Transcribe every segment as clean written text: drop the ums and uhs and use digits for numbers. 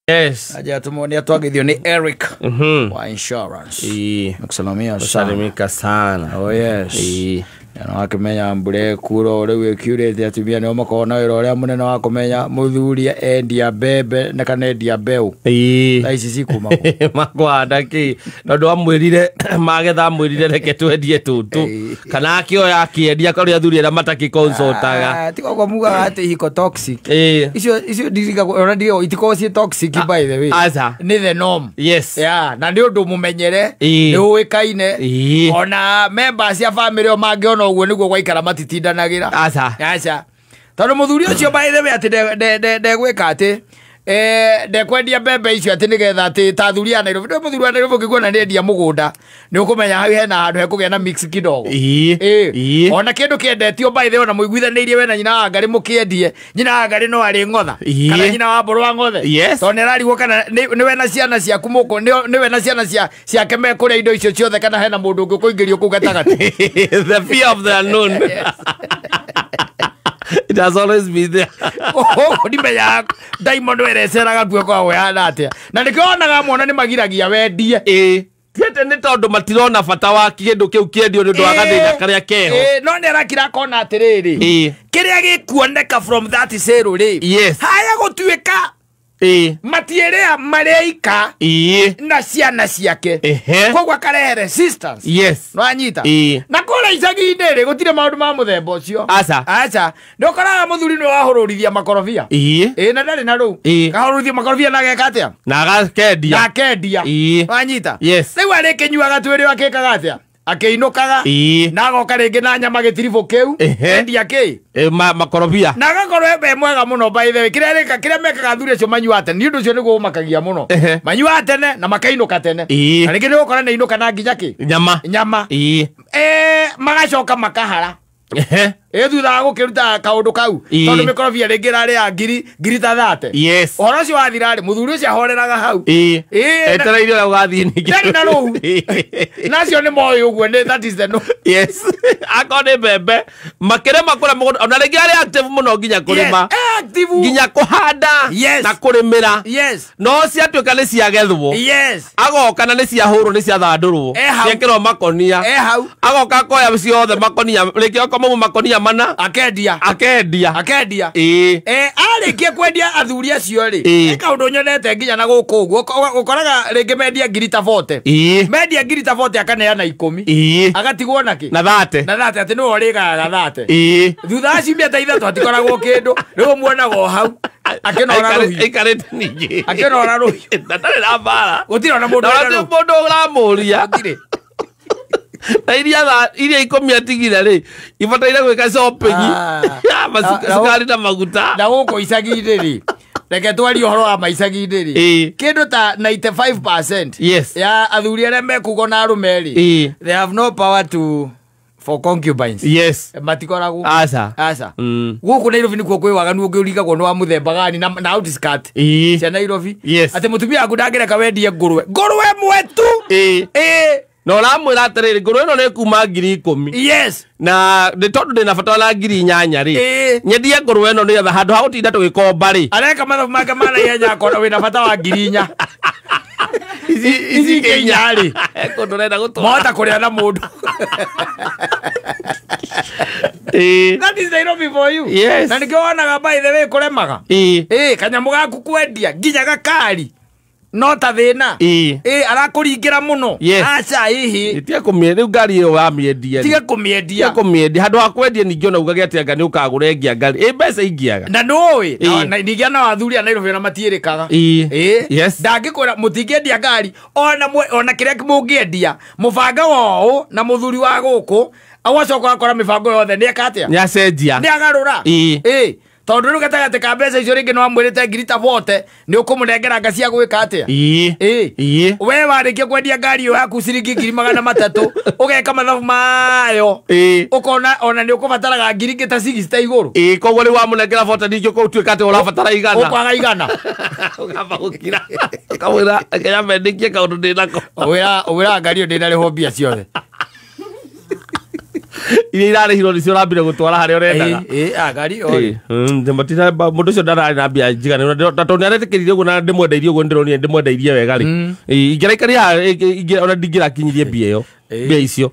Yes. Aja tumoni atwagithio ni Eric wa insurance. Nakusalamia sana. Salimika sana. Oh yes. Yana wakimenya mbure kuro rewe curate atumia no makona wira uria munene wa kumenya muthuria endia bebe na kana endia beu. Thaisi cikuma makwanda ki nondu amwirire magetha mwirire reke twendie tutu kana akioya akiendia kari athuri era mataki consultaga tiko kwa muga ati hiko toxic icio diriga already itiko si toxic by the way ni the norm. Yes. Na ndi undu mumenyere ni uikaine ona members ya family o mangiona uguo niguo gwaikara matitindanagira aca tondu muthuri ucio by the way ati de gwika ati de kwendia bebe icio ati nigetha ati ta thuri ya Nairobi ndo muthuri wa Nairobi kigona ni endia mugunda ni ukumenya hau hena handu hekugia na mix kidogo ona kindu kiendetio by the way na muiguithanirie we na nyina ngari mukiendie nyina ngari no ari ngotha kana nyina wa mburu wa ngothe tondu ararigwo kana ni we na ciana ciaku muko ni we na ciana ciake me kuria indo icio ciothe kana hena mundu ungi kuingirio ku gatagati the fear of the unknown. It has always been there. Ndime ya Diamond wereceraga kuo kwa we anatia na nikionaga muona ni magiragia wendie tiete ni tondu matirona bata wa kindu kiu kiendio ni ndwa gathina karia keho no ni arakira kona atiriri kiria gikuoneka from that zero ri haya gutuika matierea mareika na ciana ciake kogwa karehe resistance no anyita na kora icagi-inĩ rĩ gũtirĩ maũndũ ma mũthemba ũcio aca ndokoraga mũthuri nĩ wahũrũrithia makorobia na ndarĩ na rũu kahũrũrithia makorobia na geka atĩa na akendia no anyita rĩu arĩkĩnyuaga twĩrĩ akĩkaga atĩa akĩinũkaga na agoka rĩngĩ na nyama gĩtiribũ kĩu endia kĩ makorobia na agakorwo embe mwega mũno by the way kĩrĩa mekaga athuri acio manyua tene nĩ ũndũ ũcio nĩguo ũmakagia mũno manyua tene na makainũka tene na rĩngĩ nĩ gũkora nĩ inũka na nginya kĩ nyama magacoka makahara thutha wa gũkĩruta kaũndũ kau tondũ mĩkorobia rĩngĩ rarĩ ya ngiri ta 30 ũhoro ũcio wathira rĩ mũthuri ũcio ahoreraga hau etereire ũrĩa ũgathiĩ ningĩ na rũu nacio nĩ moĩ ũguo that is the no akorwo nĩ mbembe makĩrĩma kũrĩa mũgũnda ona rĩngĩ arĩ active mũno nginya kũrĩma nginya kũhanda na kũrĩmĩra no ciatuĩka nĩ ciagethwo agoka na nĩ ciahũrwo nĩ ciathandũrwo ciekĩrwo makonia agoka akoya ciothe makonia rĩngĩ okorwo makonia mana akendia arĩkia kwendia athuri acio rĩ kaũndũ nyonete nginya na gũkũ ũguo ũkoraga rĩngĩ mendia ngiri ta 40 mendia ngiri ta 40 akaneana 10 agatigwo nakĩ na 30 atĩ nĩwe ũrĩgaga 30 thutha wa ciumia ta ithatũ hatikoragwo kĩndũ rĩu muonaga o hau akĩnora rũhiũ ndarĩ na mbara gũtirĩ ona mũndũ ũramũria na iria ikũmi atigire rĩ ibataire gwĩka shopping cukari na maguta na gũkũ icagi-inĩ rĩ reke twarie ũhoro wa maicagi-inĩ rĩ kĩndũ ta 95% ya athuri arĩa mekugo na arũme rĩ they have no power for concubines matikoragwo aca gũkũ Nairobi nĩkuo kwĩ waganu ũngĩũrigagwo nĩ wa mũthemba gani na outskirt cia Nairobi atĩ mũtumia waku ndangĩreka wendie ngũrwe mwetu no ramwĩra atĩrĩrĩ ngũrwe ĩno nĩ kuma 10,000 na nĩ tondũ ndĩna bata na 8,000 rĩ nyendie ngũrwe ĩno nĩgetha handũ ha gũtinda tũgĩkomba rĩ areka mathabu make mana ihenya akona wĩna bata wa 4,000 ici 4 rĩ kũndũ ũrenda gũtwara mohota kũrĩa na mũndũ that is Nairobi for you na nĩkĩo wonaga by the way kũremaga kanyamũ gaku kwendia nginya gakari no ta thina arakũringĩra mũno aca hihi tiga kũmĩendia rĩu ngari ĩyo wamĩendia tiga kũmĩendia handũ ha kwendia ningĩ ona ugage atĩ anga nĩ ũkagũra engia ngari mbeca ingĩaga na nĩũĩ ningĩ na athuri a Nairobi ona matiĩrĩkaga ndangĩkwĩra mũtingĩendia ngari ona kĩrĩa mũngĩendia mũbanga wao na mũthuri wa gũkũ agacoka akora mĩbango yothe nĩ eka atĩa nĩ acenjia nĩ agarũra tondu rĩu gatagatĩ ka mbeca icio rĩngĩ nĩ wamwĩrĩte ngiri ta 40 nĩ ũkũmũnengera nga cia gwĩka atĩa we warĩkia kwendia ngari ĩyo yaku ciringi 300 ũgeka mathabu mayo ũkona ona nĩ ũkũbataraga ngiri ingĩ ta 6 ta igũrũ koguo rĩu wamũnengera 40 ningĩ ũgũtuĩka atĩ ũrabatara igana ũkwaga igana ũkamba gũkira ũkamwĩra Kenya mendikie kaũndũ ndĩnako ũwĩra ngari ĩyo ndĩnarĩho mbia ciothe irare hiro ni cio rambire gutwara hari orendaga agari oi matira mundu cio ndara na mbia njigane tatu ni aretikiririe guo na ndimwendeirie guo ndironie ndimwendeirie wega ri ingiraikaria ona ndingira kinyirie mbia iyo mbia icio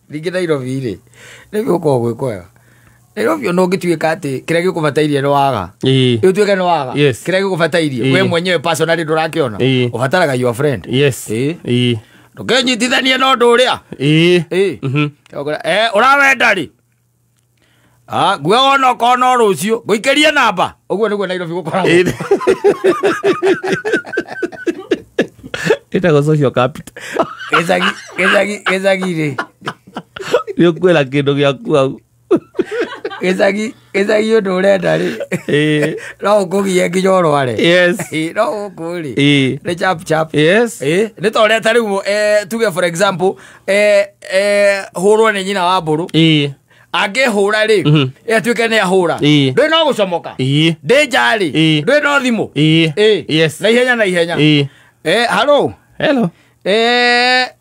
ringi Nairobi ri ni guko gwe kwega Nairobi no ngituika ati kire gikubatairie no waga utuike no waga kire gikubatairie we mwenyewe personally ndurakiona ubataraga your friend ndukenyitithanie no nduria urawenda ri guona kono rucio nguikerie namba uguo niguo Nairobi gukoragwo itago social capital ezagi ri yo kwela kindu giaku au ezagi undu urenda ri no ngugie nginya urware no nguri ni chap ni to reta riu tuge for example hurwo ni nyina wa mburu angihura ri atuike ni ahura ndui no gucomoka ndi njari ndui no thimu na ihenya hello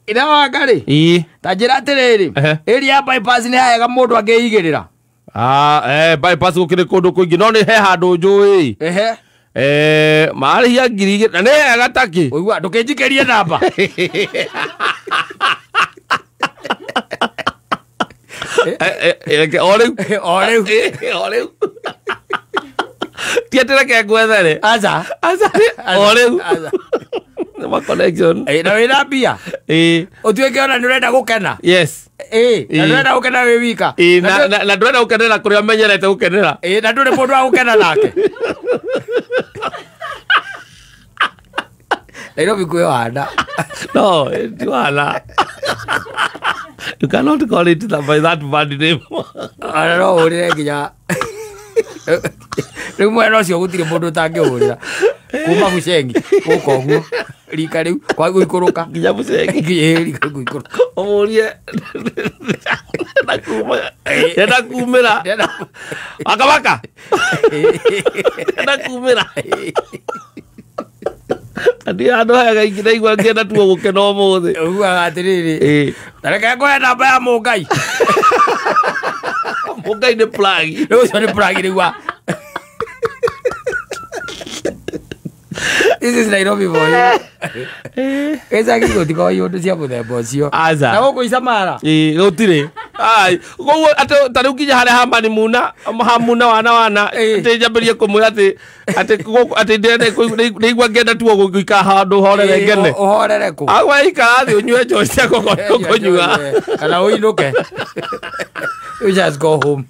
ira wangari ta njira atiriri area bypass ni haega mundu angiigirira bypass gukire kundu kuingi no ni he handu njui marihia ngiri na ni hega taki uigua ndukinjikerie namba oreu tietere ke gwethere aza oreu ma connection na wira bia utuike ona nurenda gukena na nurenda gukena we wika na nurenda gukenera kuria menyerete gukenera na nduri mundu wa gukena nake Nairobi kwe wanda no ti wala you cannot call it by that bad name no urire nginya riu mwena ucio gutire mundu tangihurira kuma Bucengi guko guo rika riu kwa guikuruka nginya Bucengi rika guikuruka omurie enda kumira akabaka enda kumira andi andu hega ingire igwa ngienda tuo gukena umuthi uguaga atiriri tareke ngoya namba ya mungai mungai ni plagi ucio ni plagi rigwa this is Nairobi boy eza kigo tiko yondu cia muthemba ucio na guku Isamara gutire ai guo tariu kinya hare hamuna wana ati njambirie kumwira ati ndigwa ngenda tuo guika handu horere ngene uhorere ku agwa ikara thi unywe njohi cia kunyua kana uinuke you just go home